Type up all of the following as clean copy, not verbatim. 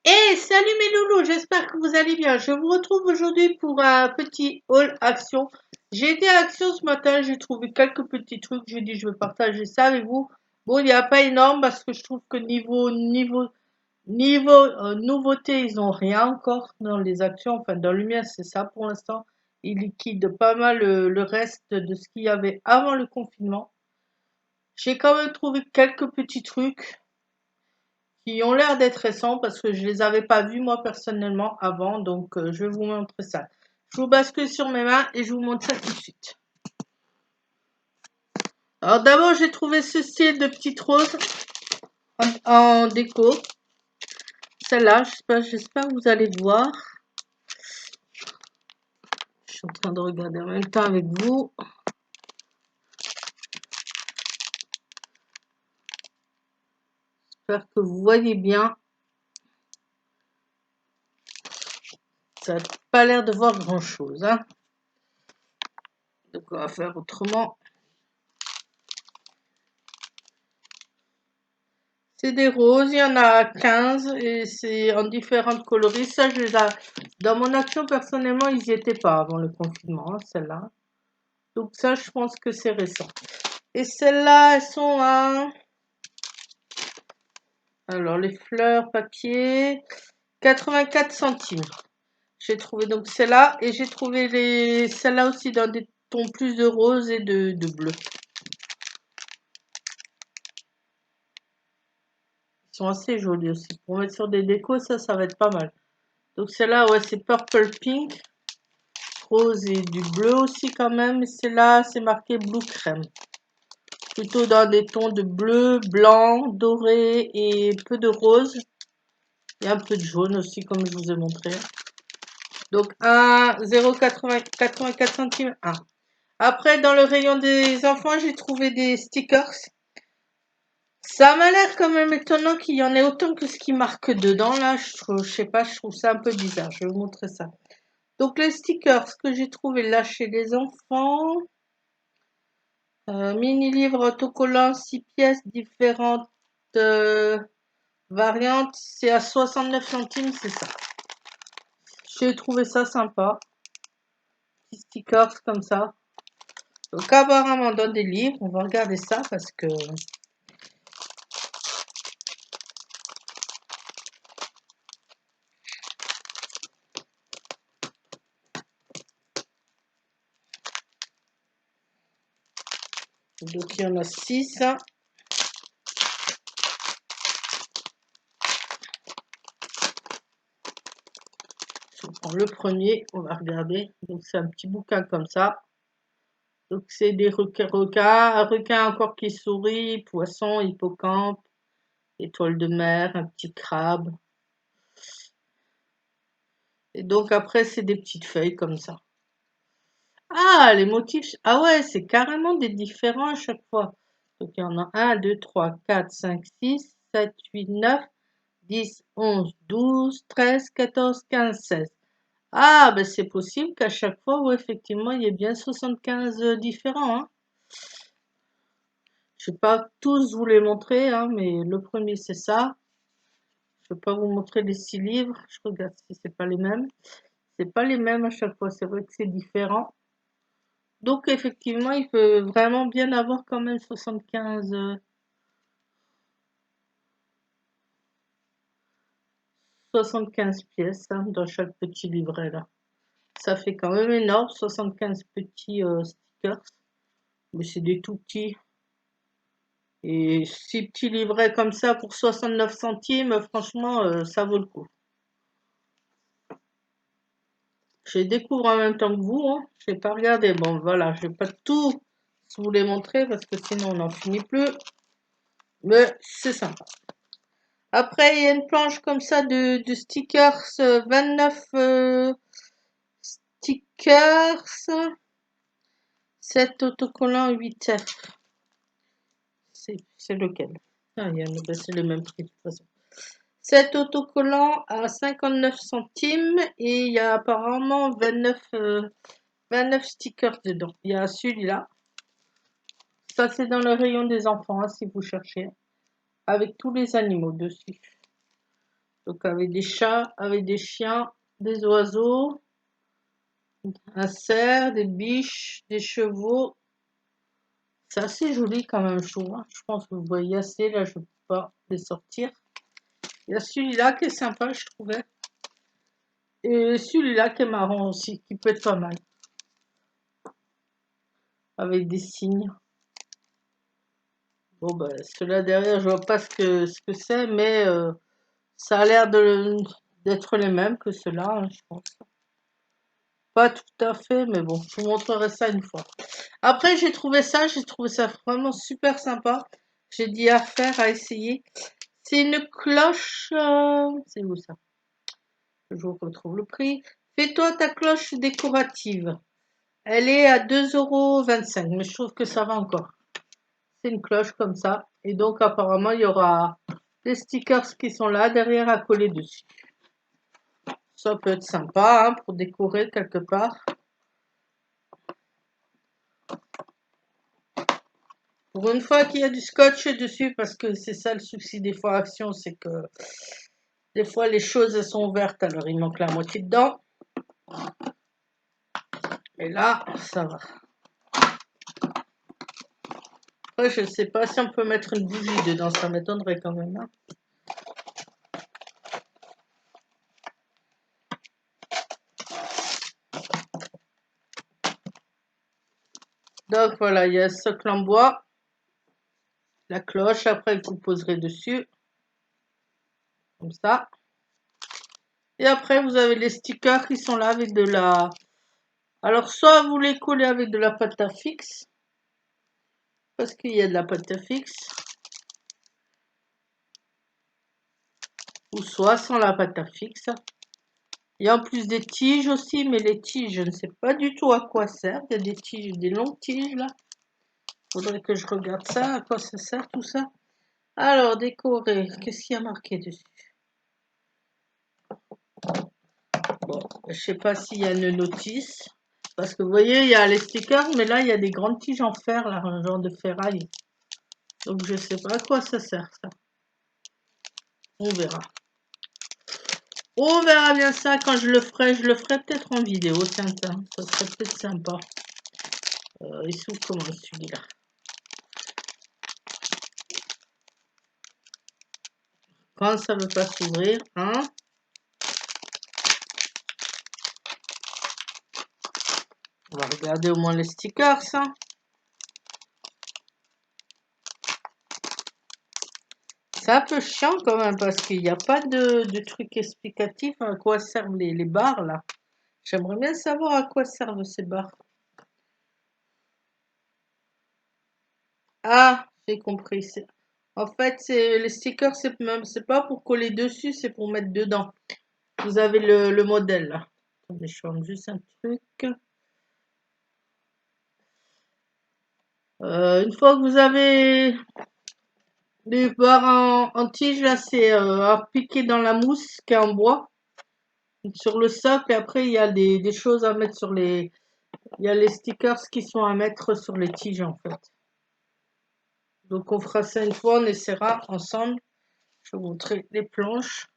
Et salut mes loulous, j'espère que vous allez bien. Je vous retrouve aujourd'hui pour un petit haul Action. J'ai été à Action ce matin, j'ai trouvé quelques petits trucs. J'ai dit je vais partager ça avec vous. Bon, il n'y a pas énorme parce que je trouve que niveau nouveauté, ils n'ont rien encore dans les actions. Enfin, dans le mien, c'est ça pour l'instant. Ils liquident pas mal le reste de ce qu'il y avait avant le confinement. J'ai quand même trouvé quelques petits trucs qui ont l'air d'être récents parce que je les avais pas vus moi personnellement avant, donc je vais vous montrer ça. Je vous bascule sur mes mains et je vous montre ça tout de suite. Alors d'abord j'ai trouvé ce style de petite rose en déco. Celle-là, j'espère que vous allez le voir. Je suis en train de regarder en même temps avec vous. J'espère que vous voyez bien. Ça n'a pas l'air de voir grand chose, hein. Donc on va faire autrement. C'est des roses, il y en a 15 et c'est en différentes coloris. Ça, dans mon action, personnellement, ils n'y étaient pas avant le confinement, hein, celles-là. Donc ça, je pense que c'est récent. Et celles-là, elles sont à... Alors, les fleurs papier, 84 centimes. J'ai trouvé donc celle-là et j'ai trouvé celles-là aussi dans des tons plus de rose et de bleu. Ils sont assez jolis aussi. Pour mettre sur des décos, ça va être pas mal. Donc celle-là, ouais, c'est Purple Pink. Rose et du bleu aussi quand même. Celle-là, c'est marqué Blue Crème. Plutôt dans des tons de bleu, blanc, doré et peu de rose. Et un peu de jaune aussi, comme je vous ai montré. Donc, 0,84 centimes. 1. Après, dans le rayon des enfants, j'ai trouvé des stickers. Ça m'a l'air quand même étonnant qu'il y en ait autant que ce qui marque dedans. Là, je sais pas, je trouve ça un peu bizarre. Je vais vous montrer ça. Donc, les stickers que j'ai trouvé là chez les enfants. Mini-livre autocollant, 6 pièces, différentes variantes. C'est à 69 centimes, c'est ça. J'ai trouvé ça sympa. Petits stickers comme ça. Donc apparemment dans des livres, on va regarder ça parce que... Donc il y en a 6. On prend le premier, on va regarder. Donc c'est un petit bouquin comme ça. Donc c'est des requins, un requin encore qui sourit, poisson, hippocampe, étoile de mer, un petit crabe. Et donc après c'est des petites feuilles comme ça. Ah, les motifs. Ah ouais, c'est carrément des différents à chaque fois. Donc il y en a 1, 2, 3, 4, 5, 6, 7, 8, 9, 10, 11, 12, 13, 14, 15, 16. Ah, ben c'est possible qu'à chaque fois, ouais, effectivement, il y ait bien 75 différents, hein. Je ne vais pas tous vous les montrer, hein, mais le premier, c'est ça. Je ne vais pas vous montrer les 6 livres. Je regarde si c'est pas les mêmes. C'est pas les mêmes à chaque fois. C'est vrai que c'est différent. Donc, effectivement, il peut vraiment bien avoir quand même 75 pièces, hein, dans chaque petit livret là. Ça fait quand même énorme, 75 petits stickers. Mais c'est des tout petits. Et 6 petits livrets comme ça pour 69 centimes, franchement, ça vaut le coup. Je les découvre en même temps que vous, hein. Je n'ai pas regardé. Bon, voilà, je ne vais pas tout vous les montrer parce que sinon on n'en finit plus. Mais c'est sympa. Après, il y a une planche comme ça de stickers, 29 stickers, 7 autocollants 8F. C'est lequel? Ah, c'est le même prix de toute façon. 7 autocollants à 59 centimes et il y a apparemment 29 stickers dedans. Il y a celui-là. Ça, c'est dans le rayon des enfants, hein, si vous cherchez. Avec tous les animaux dessus. Donc avec des chats, avec des chiens, des oiseaux, un cerf, des biches, des chevaux. C'est assez joli quand même, je trouve, hein. Je pense que vous voyez assez, là je ne peux pas les sortir. Il y a celui-là qui est sympa, je trouvais. Et celui-là qui est marrant aussi, qui peut être pas mal. Avec des signes. Bon ben, celui-là derrière, je vois pas ce que c'est, mais ça a l'air d'être les mêmes que ceux-là, hein, je pense. Pas tout à fait, mais bon, je vous montrerai ça une fois. Après, j'ai trouvé ça vraiment super sympa. J'ai dit à faire, à essayer. C'est une cloche, c'est où ça? Je vous retrouve le prix. Fais-toi ta cloche décorative. Elle est à 2,25 €, mais je trouve que ça va encore. C'est une cloche comme ça. Et donc, apparemment, il y aura des stickers qui sont là, derrière, à coller dessus. Ça peut être sympa, hein, pour décorer quelque part. Pour une fois qu'il y a du scotch dessus, parce que c'est ça le souci des fois Action, c'est que des fois les choses elles sont ouvertes, alors il manque la moitié dedans. Et là, ça va. Après, je ne sais pas si on peut mettre une bougie dedans, ça m'étonnerait quand même, hein. Donc voilà, il y a ce socle en bois, la cloche, après vous poserez dessus, comme ça. Et après, vous avez les stickers qui sont là avec de la... Alors, soit vous les collez avec de la pâte à fixe, parce qu'il y a de la pâte à fixe, ou soit sans la pâte à fixe. Il y a en plus des tiges aussi, mais les tiges, je ne sais pas du tout à quoi servent. Il y a des tiges, des longues tiges là. Faudrait que je regarde ça, à quoi ça sert tout ça. Alors, décorer, qu'est-ce qu'il y a marqué dessus? Bon, je sais pas s'il y a une notice. Parce que vous voyez, il y a les stickers, mais là, il y a des grandes tiges en fer, là, un genre de ferraille. Donc, je sais pas à quoi ça sert, ça. On verra. On verra bien ça quand je le ferai. Je le ferai peut-être en vidéo, tiens, ça serait peut-être sympa. Il s'ouvre comment celui-là? Quand ça ne veut pas s'ouvrir, hein? On va regarder au moins les stickers, ça. C'est un peu chiant quand même parce qu'il n'y a pas de truc explicatif à quoi servent les barres là. J'aimerais bien savoir à quoi servent ces barres. Ah, j'ai compris. En fait, les stickers, c'est pas pour coller dessus, c'est pour mettre dedans. Vous avez le modèle là. Attendez, je change juste un truc. Une fois que vous avez les barres en tige, là, c'est à piquer dans la mousse qui est en bois. Sur le socle, et après, il y a des choses à mettre sur les... Il y a les stickers qui sont à mettre sur les tiges, en fait. Donc, on fera ça une fois, on essaiera ensemble. Je vais vous montrer les planches.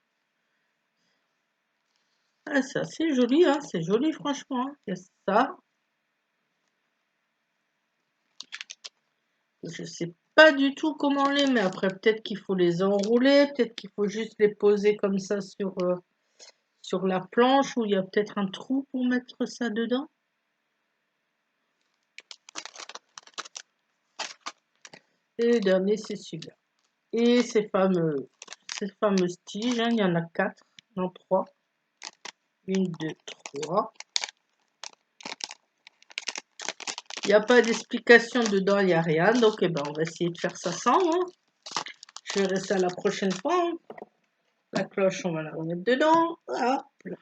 Ah, c'est assez joli, hein. C'est joli, franchement, hein. Il y a ça. Je sais pas du tout comment on les met. Après, peut-être qu'il faut les enrouler, peut-être qu'il faut juste les poser comme ça sur la planche, où il y a peut-être un trou pour mettre ça dedans. Et le dernier, c'est celui-là. Et ces fameuses tiges, hein, il y en a 4, non 3. 1, 2, 3. Il n'y a pas d'explication dedans, il n'y a rien. Donc, eh ben, on va essayer de faire ça sans, hein. Je verrai ça la prochaine fois, hein. La cloche, on va la remettre dedans. Hop là.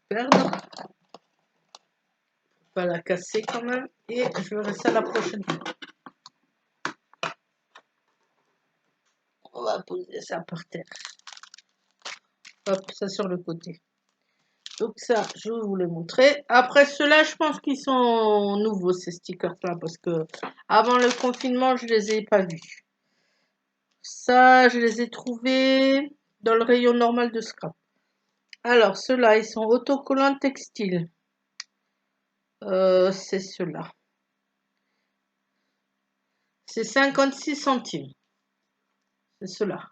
Perdre. Pas la casser quand même. Et je verrai ça la prochaine fois. On va poser ça par terre. Hop, ça sur le côté. Donc ça, je vais vous les montrer. Après ceux-là, je pense qu'ils sont nouveaux, ces stickers-là, parce que avant le confinement, je les ai pas vus. Ça, je les ai trouvés dans le rayon normal de scrap. Alors, ceux-là, ils sont autocollants textiles. C'est ceux-là. C'est 56 centimes. C'est ceux-là.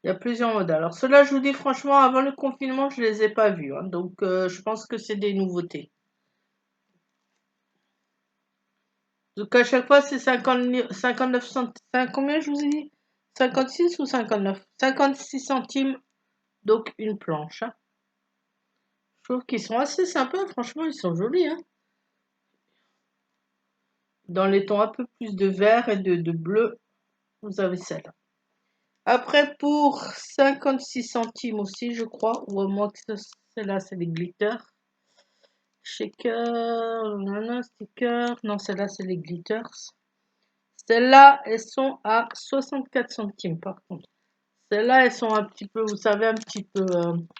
Il y a plusieurs modèles. Alors, ceux-là, je vous dis franchement, avant le confinement, je les ai pas vus. Hein, donc, je pense que c'est des nouveautés. Donc, à chaque fois, c'est 59 centimes. Combien je vous ai dit? 56 ou 59? 56 centimes. Donc, une planche. Hein. Je trouve qu'ils sont assez sympas. Franchement, ils sont jolis. Hein. Dans les tons un peu plus de vert et de bleu, vous avez celle-là. Après, pour 56 centimes aussi, je crois, ou à moins que celle-là, c'est les glitters. Shaker, nana, sticker. Non, celle-là, c'est les glitters. Celles-là, elles sont à 64 centimes, par contre. Celles-là, elles sont un petit peu, vous savez, un petit peu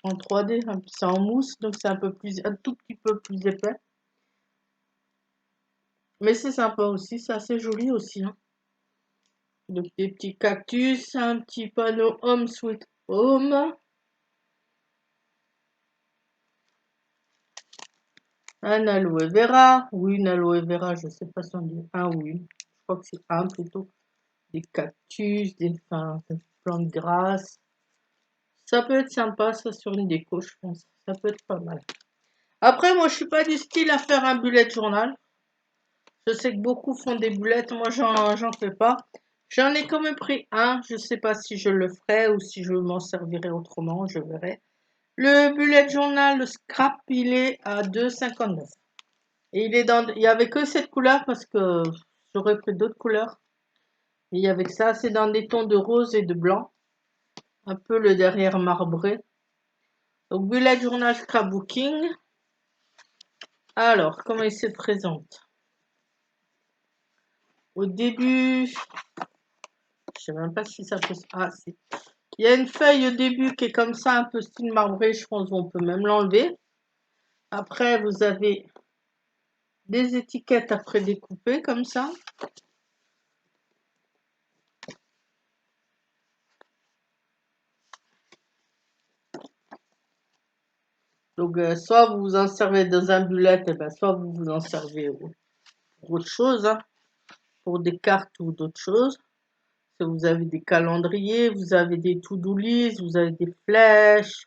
en 3D, c'est en mousse, donc c'est un tout petit peu plus épais. Mais c'est sympa aussi, c'est assez joli aussi. Hein. Donc des petits cactus, un petit panneau Home Sweet Home. Un aloe vera. Oui, une aloe vera, je sais pas si on dit un ou une. Je crois que c'est un plutôt. Des cactus, des plantes grasses. Ça peut être sympa, ça, sur une déco, je pense. Ça peut être pas mal. Après, moi, je suis pas du style à faire un bullet journal. Je sais que beaucoup font des bullets. Moi, j'en fais pas. J'en ai quand même pris un. Je sais pas si je le ferai ou si je m'en servirai autrement. Je verrai. Le bullet journal, le scrap, il est à 2,59. Et il y avait que cette couleur parce que j'aurais pris d'autres couleurs. Et il y avait que ça. C'est dans des tons de rose et de blanc. Un peu le derrière marbré. Donc, bullet journal scrapbooking. Alors, comment il se présente? Au début, je sais même pas si ça peut... Ah, si. Il y a une feuille au début qui est comme ça, un peu style marbré, je pense qu'on peut même l'enlever. Après, vous avez des étiquettes après découpées comme ça. Donc, soit vous vous en servez dans un bullet, et ben, soit vous vous en servez pour autre chose, hein, pour des cartes ou d'autres choses. Vous avez des calendriers, vous avez des to-do list, vous avez des flèches,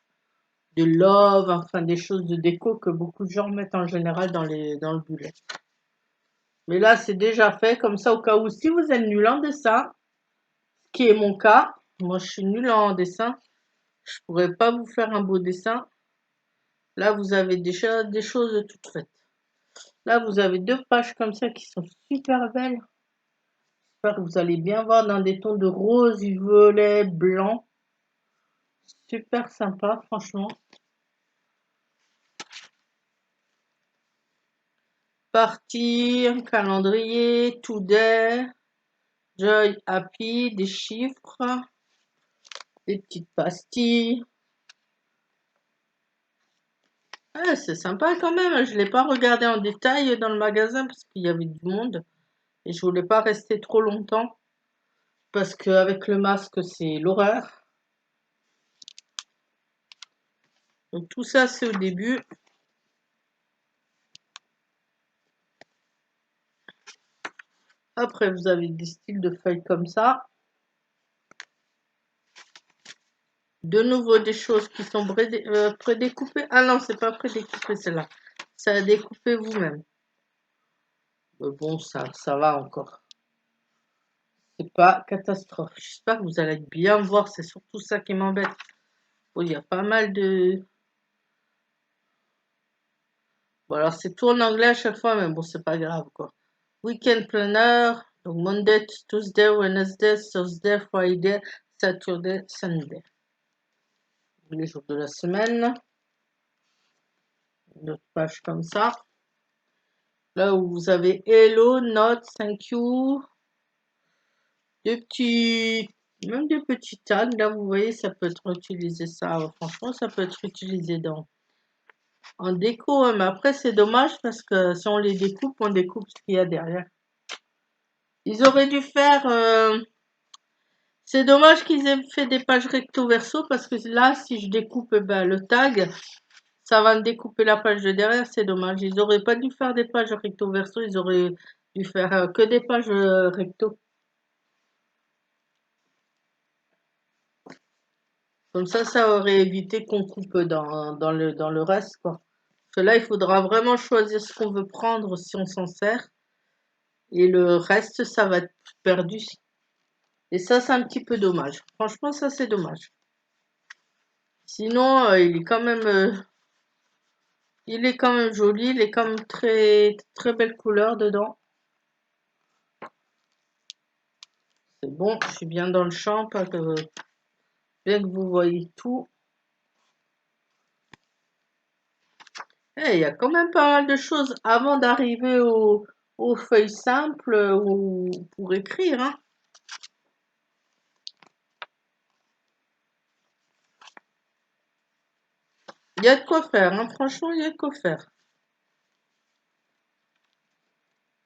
de love, enfin des choses de déco que beaucoup de gens mettent en général dans le bullet. Mais là, c'est déjà fait, comme ça, au cas où, si vous êtes nul en dessin, ce qui est mon cas, moi je suis nul en dessin, je pourrais pas vous faire un beau dessin. Là, vous avez déjà des choses toutes faites. Là, vous avez 2 pages comme ça qui sont super belles. J'espère que vous allez bien voir dans des tons de rose, violet, blanc. Super sympa, franchement. Partir, calendrier, today, joy, happy, des chiffres, des petites pastilles. Ah, c'est sympa quand même, je ne l'ai pas regardé en détail dans le magasin parce qu'il y avait du monde et je voulais pas rester trop longtemps parce qu'avec le masque c'est l'horreur. Donc tout ça c'est au début. Après vous avez des styles de feuilles comme ça. De nouveau des choses qui sont prédécoupées. Ah non, c'est pas prédécoupé celle-là. Ça a découpé vous-même. Mais bon, ça va encore. C'est pas catastrophe. J'espère que vous allez bien voir. C'est surtout ça qui m'embête. Bon, il y a pas mal de... Bon, alors c'est tout en anglais à chaque fois, mais bon, c'est pas grave, quoi. Weekend planner. Donc Monday, Tuesday, Wednesday, Thursday, Friday, Saturday, Sunday. Les jours de la semaine. Une autre page comme ça. Là où vous avez Hello, Note, Thank you. Même des petits tags. Là, vous voyez, ça peut être utilisé ça. Franchement, ça peut être utilisé en déco. Hein, mais après, c'est dommage parce que si on les découpe, on découpe ce qu'il y a derrière. Ils auraient dû faire C'est dommage qu'ils aient fait des pages recto verso parce que là, si je découpe ben, le tag, ça va me découper la page de derrière, c'est dommage. Ils auraient pas dû faire des pages recto verso, ils auraient dû faire que des pages recto. Comme ça aurait évité qu'on coupe dans le reste, quoi. Parce que là, il faudra vraiment choisir ce qu'on veut prendre si on s'en sert. Et le reste, ça va être perdu. Et ça, c'est un petit peu dommage. Franchement, ça, c'est dommage. Sinon, il est quand même joli. Il est quand même très, très belle couleur dedans. C'est bon, je suis bien dans le champ, bien que vous voyez tout. Eh, il y a quand même pas mal de choses avant d'arriver aux feuilles simples ou pour écrire, hein. Il y a de quoi faire, hein. Franchement, il y a de quoi faire.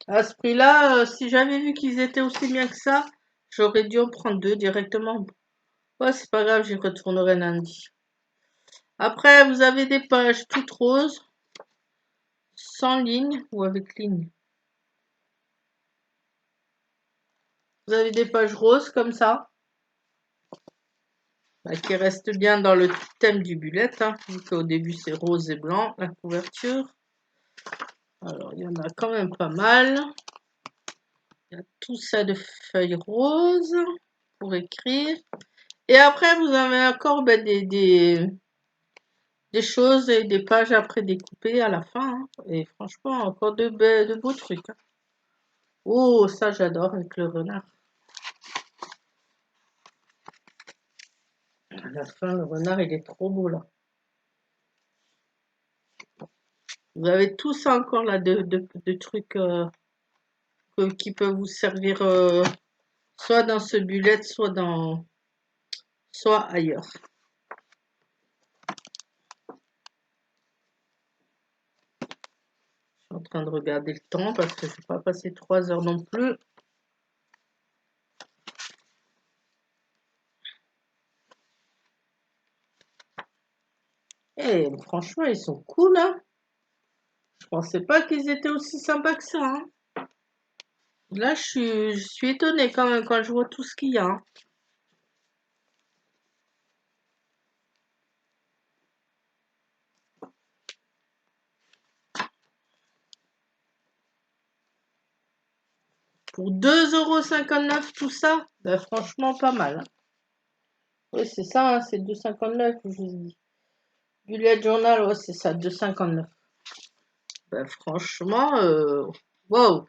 À ce prix-là, si j'avais vu qu'ils étaient aussi bien que ça, j'aurais dû en prendre deux directement. Ouais, c'est pas grave, j'y retournerai lundi. Après, vous avez des pages toutes roses, sans ligne ou avec ligne. Vous avez des pages roses comme ça, qui restent bien dans le thème du bullet, hein, vu qu'au début c'est rose et blanc, la couverture. Alors, il y en a quand même pas mal. Il y a tout ça de feuilles roses pour écrire. Et après, vous avez encore des choses et des pages après découpées à la fin, hein. Et franchement, encore de beaux trucs, hein. Oh, ça j'adore avec le renard. À la fin, le renard, il est trop beau là. Vous avez tout ça encore là de trucs qui peuvent vous servir soit dans ce bullet, soit ailleurs. Je suis en train de regarder le temps parce que je ne vais pas passer 3 heures non plus. Et franchement, ils sont cool, hein. Je pensais pas qu'ils étaient aussi sympas que ça, hein. Là, je suis étonnée quand même quand je vois tout ce qu'il y a, hein. Pour 2,59 € tout ça, ben franchement pas mal, hein. Oui, c'est ça, hein, c'est 2,59 que je vous ai dit. Bullet Journal, ouais, c'est ça, 2,59. Ben franchement, wow.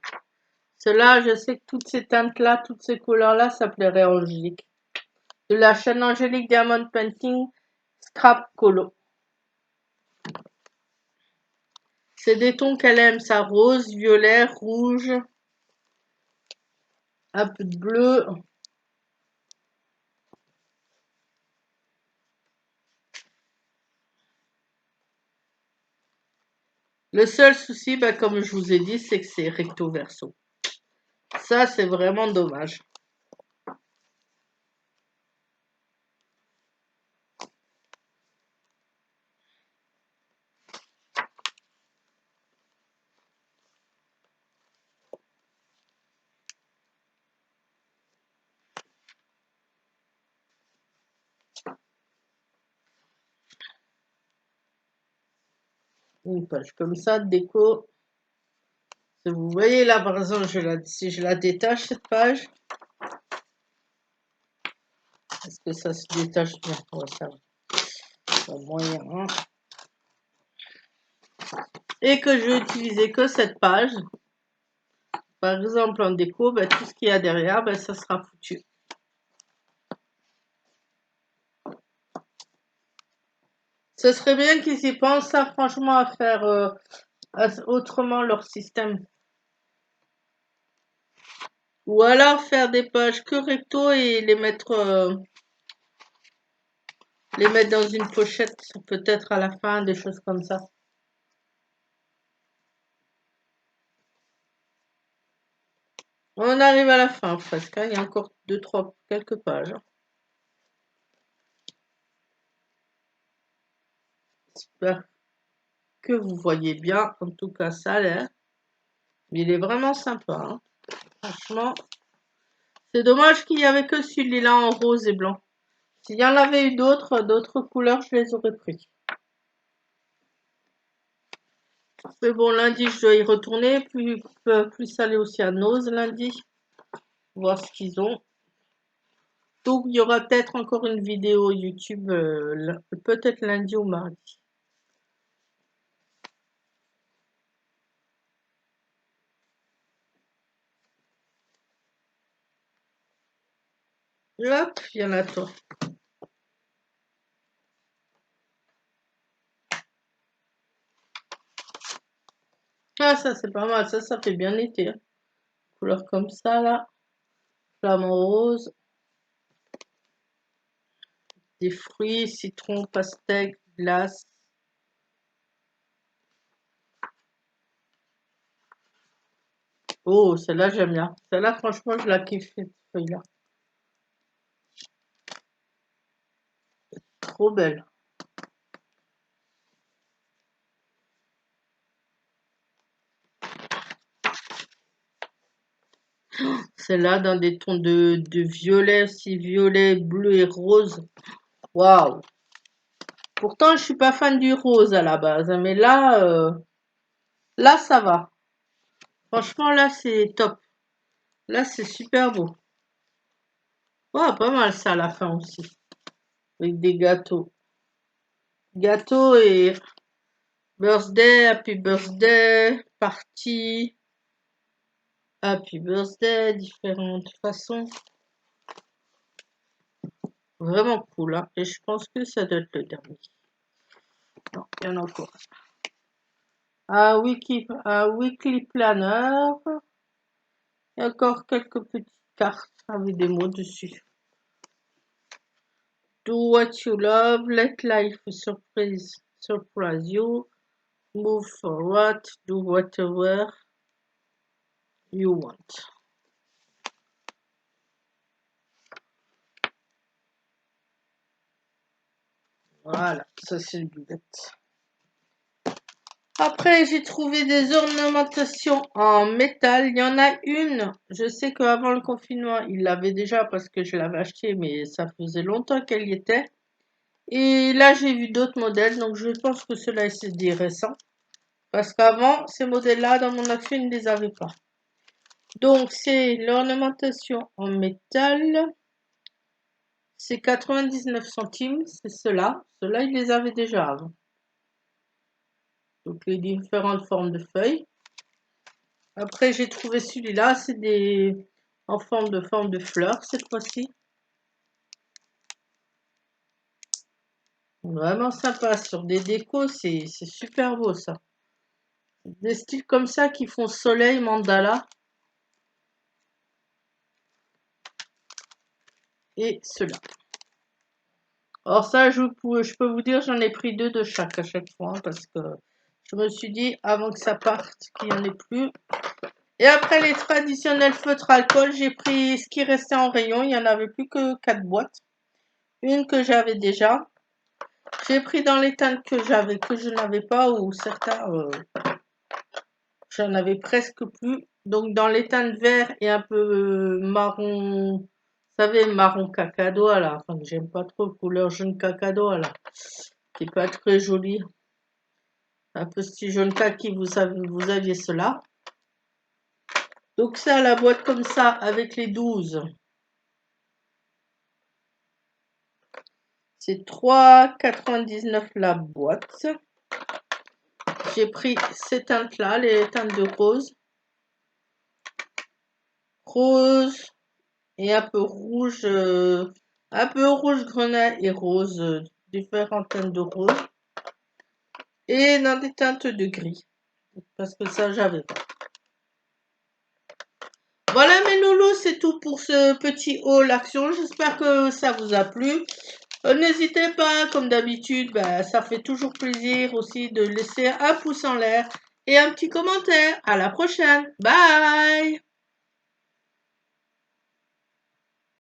Cela, je sais que toutes ces teintes-là, toutes ces couleurs-là, ça plairait à Angélique. De la chaîne Angélique Diamond Painting Scrap Colo. C'est des tons qu'elle aime, ça, rose, violet, rouge, un peu de bleu. Le seul souci, bah, comme je vous ai dit, c'est que c'est recto verso. Ça, c'est vraiment dommage. Une page comme ça, de déco. Vous voyez là, par exemple, si je la détache, cette page, est-ce que ça se détache bien? Ouais, ça va. Moyen, hein. Et que je vais utiliser que cette page. Par exemple, en déco, ben, tout ce qu'il y a derrière, ben, ça sera foutu. Ce serait bien qu'ils y pensent, ça, franchement, à faire autrement leur système. Ou alors faire des pages que recto et les mettre dans une pochette, peut-être à la fin, des choses comme ça. On arrive à la fin presque, hein. Il y a encore quelques pages. J'espère que vous voyez bien. En tout cas, ça a l'air. Il est vraiment sympa, hein. Franchement, c'est dommage qu'il n'y avait que celui-là en rose et blanc. S'il y en avait eu d'autres couleurs, je les aurais pris. Mais bon, lundi, je dois y retourner. Plus aller aussi à Nose lundi. Voir ce qu'ils ont. Donc, il y aura peut-être encore une vidéo YouTube, peut-être lundi ou mardi. Hop, il y en a toi. Ah, ça, c'est pas mal. Ça fait bien été, hein. Couleur comme ça, là. Flamant rose. Des fruits, citron, pastèque, glace. Oh, celle-là, j'aime bien. Celle-là, franchement, je la kiffe, cette feuille-là. Trop belle. Celle-là, dans des tons de violet, aussi violet, bleu et rose. Waouh! Pourtant, je suis pas fan du rose à la base, hein, mais là, ça va. Franchement, là, c'est top. Là, c'est super beau. Oh, pas mal ça à la fin aussi. Avec des gâteaux. Gâteaux et birthday, happy birthday, party, happy birthday, différentes façons. Vraiment cool, hein. Et je pense que ça doit être le dernier. Non, il y en a encore. Un weekly planner. Et encore quelques petites cartes avec des mots dessus. Do what you love, let life surprise you, move forward, do whatever you want. Voilà, ça c'est le bullet. Après, j'ai trouvé des ornementations en métal. Il y en a une, je sais qu'avant le confinement, il l'avait déjà parce que je l'avais acheté, mais ça faisait longtemps qu'elle y était. Et là, j'ai vu d'autres modèles, donc je pense que cela c'est des récents. Parce qu'avant, ces modèles-là, dans mon action, ils ne les avaient pas. Donc, c'est l'ornementation en métal. C'est 99 centimes, c'est cela. Cela, ils les avaient déjà avant. Donc, les différentes formes de feuilles. Après, j'ai trouvé celui-là, c'est en forme de fleurs cette fois-ci. Vraiment sympa. Sur des décos, c'est super beau ça. Des styles comme ça qui font soleil, mandala. Et cela. Alors ça, je peux vous dire, j'en ai pris deux de chaque à chaque fois, hein, parce que je me suis dit, avant que ça parte, qu'il n'y en ait plus. Et après les traditionnels feutres alcool, j'ai pris ce qui restait en rayon. Il n'y en avait plus que 4 boîtes. Une que j'avais déjà. J'ai pris dans les teintes que je n'avais pas, ou certains, j'en avais presque plus. Donc dans les teintes vert et un peu marron, vous savez, marron cacadois là. Enfin, j'aime pas trop couleur jaune cacadois là. Qui est pas très joli. Un peu style jaune kaki, vous aviez cela. Donc ça, la boîte comme ça, avec les 12. C'est 3,99 la boîte. J'ai pris ces teintes-là, les teintes de rose. Rose et un peu rouge grenat et rose, différentes teintes de rose. Et dans des teintes de gris. Parce que ça, j'avais pas. Voilà mes loulous, c'est tout pour ce petit haul action. J'espère que ça vous a plu. N'hésitez pas, comme d'habitude, ça fait toujours plaisir aussi de laisser un pouce en l'air et un petit commentaire. À la prochaine. Bye!